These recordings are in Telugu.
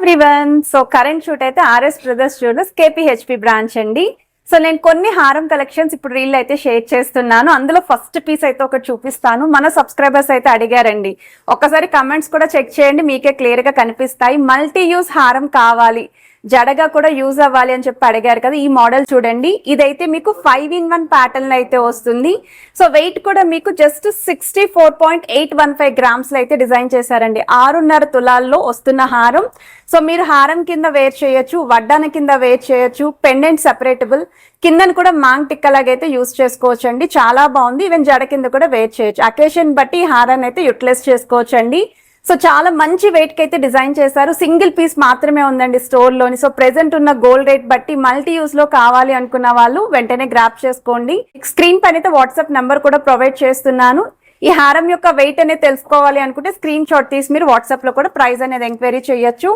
ఎవ్రీవన్. సో కరెంట్ షూట్ అయితే ఆర్ఎస్ బ్రదర్స్ జ్యువెలర్స్ కేపీహెచ్పి బ్రాంచ్ అండి. సో నేను కొన్ని హారం కలెక్షన్స్ ఇప్పుడు రీల్ అయితే షేర్ చేస్తున్నాను. అందులో ఫస్ట్ పీస్ అయితే ఒకటి చూపిస్తాను. మన సబ్స్క్రైబర్స్ అయితే అడిగారండి, ఒక్కసారి కమెంట్స్ కూడా చెక్ చేయండి, మీకే క్లియర్ గా కనిపిస్తాయి. మల్టీ యూజ్ హారం కావాలి, జడగా కూడా యూజ్ అవ్వాలి అని చెప్పి అడిగారు కదా. ఈ మోడల్ చూడండి, ఇదైతే మీకు 5-in-1 ప్యాటర్న్ అయితే వస్తుంది. సో వెయిట్ కూడా మీకు జస్ట్ 64.815 గ్రామ్స్ లో అయితే డిజైన్ చేశారండి. 6.5 తులాల్లో వస్తున్న హారం. సో మీరు హారం కింద వేర్ చేయొచ్చు, వడ్డాన కింద వేర్ చేయొచ్చు, పెండెంట్ సెపరేటబుల్, కిందను కూడా మాంగ్ టిక్కలాగైతే యూజ్ చేసుకోవచ్చు అండి. చాలా బాగుంది. ఈవెన్ జడ కింద కూడా వేర్ చేయొచ్చు. అకేషన్ బట్టి ఈ హారాన్ని అయితే యూటిలైజ్ చేసుకోవచ్చు అండి. సో చాలా మంచి వెయిట్ కి అయితే డిజైన్ చేశారు. సింగిల్ పీస్ మాత్రమే ఉందండి స్టోర్ లోని. సో ప్రెసెంట్ ఉన్న గోల్డ్ రేట్ బట్టి మల్టీ యూజ్ లో కావాలి అనుకున్న వాళ్ళు వెంటనే గ్రాప్ చేసుకోండి. స్క్రీన్ పైన అయితే వాట్సాప్ నెంబర్ కూడా ప్రొవైడ్ చేస్తున్నాను. ఈ హారం యొక్క వెయిట్ అనేది తెలుసుకోవాలి అనుకుంటే స్క్రీన్ షాట్ తీసి మీరు వాట్సాప్ లో కూడా ప్రైస్ అనేది ఎంక్వైరీ చేయొచ్చు.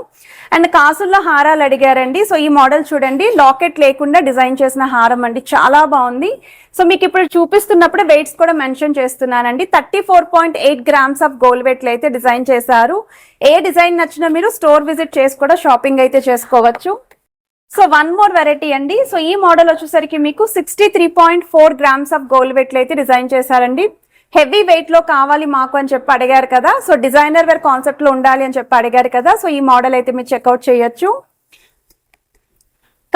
అండ్ కాసుల్లో హారాలు అడిగారండి. సో ఈ మోడల్ చూడండి, లాకెట్ లేకుండా డిజైన్ చేసిన హారం అండి, చాలా బాగుంది. సో మీకు ఇప్పుడు చూపిస్తున్నప్పుడు వెయిట్స్ కూడా మెన్షన్ చేస్తున్నానండి. 34.8 గ్రామ్స్ ఆఫ్ గోల్డ్ వెయిట్ లో అయితే డిజైన్ చేశారు. ఏ డిజైన్ నచ్చినా మీరు స్టోర్ విజిట్ చేసి కూడా షాపింగ్ అయితే చేసుకోవచ్చు. సో వన్ మోర్ వెరైటీ అండి. సో ఈ మోడల్ వచ్చేసరికి మీకు 63.4 గ్రామ్స్ ఆఫ్ గోల్డ్ వెయిట్ లో అయితే డిజైన్ చేశారండి. హెవీ వెయిట్ లో కావాలి మాకు అని చెప్పి అడిగారు కదా. సో డిజైనర్ వేర్ కాన్సెప్ట్ లో ఉండాలి అని చెప్పి అడిగారు కదా. సో ఈ మోడల్ అయితే మీరు చెక్అవుట్ చేయొచ్చు.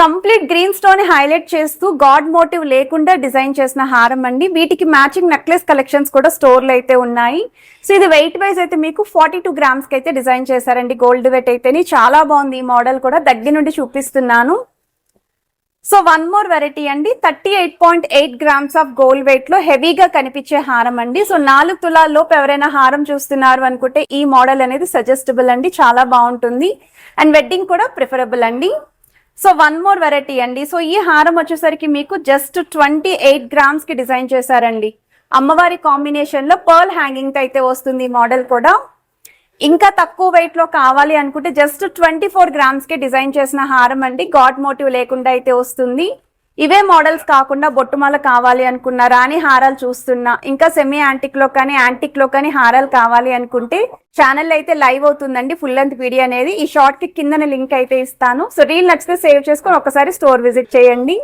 కంప్లీట్ గ్రీన్ స్టోన్ హైలైట్ చేస్తూ గాడ్ మోటివ్ లేకుండా డిజైన్ చేసిన హారం అండి. వీటికి మ్యాచింగ్ నెక్లెస్ కలెక్షన్స్ కూడా స్టోర్ లో అయితే ఉన్నాయి. సో ఇది వెయిట్ వైజ్ అయితే మీకు 42 గ్రామ్స్ కి అయితే డిజైన్ చేశారండి. గోల్డ్ వెయిట్ అయితే చాలా బాగుంది. ఈ మోడల్ కూడా దగ్గర నుండి చూపిస్తున్నాను. సో వన్ మోర్ వెరైటీ అండి, 38.8 గ్రామ్స్ ఆఫ్ గోల్డ్ వెయిట్ లో హెవీగా కనిపించే హారం అండి. సో 4 తులాల్లోపు ఎవరైనా హారం చూస్తున్నారు అనుకుంటే ఈ మోడల్ అనేది సజెస్టబుల్ అండి, చాలా బాగుంటుంది. అండ్ వెడ్డింగ్ కూడా ప్రిఫరబుల్ అండి. సో వన్ మోర్ వెరైటీ అండి. సో ఈ హారం వచ్చేసరికి మీకు జస్ట్ 28 గ్రామ్స్ కి డిజైన్ చేశారండి. అమ్మవారి కాంబినేషన్ లో పర్ల్ హ్యాంగింగ్ అయితే వస్తుంది ఈ మోడల్ కూడా. ఇంకా తక్కువ వెయిట్ లో కావాలి అనుకుంటే జస్ట్ 24 గ్రామ్స్ కి డిజైన్ చేసిన హారం అండి. గాడ్ మోటివ్ లేకుండా అయితే వస్తుంది. ఇవే మోడల్స్ కాకుండా బొట్టుమాల కావాలి అనుకున్నా, రాణి హారాలు చూస్తున్నా, ఇంకా సెమీ యాంటిక్ లో కానీ యాంటిక్ లో కానీ హారాలు కావాలి అనుకుంటే ఛానల్ అయితే లైవ్ అవుతుందండి ఫుల్ లెంత్ వీడియో అనేది. ఈ షార్ట్ కి కింద లింక్ అయితే ఇస్తాను. సో రీల్ నచ్చితే సేవ్ చేసుకొని ఒకసారి స్టోర్ విజిట్ చేయండి.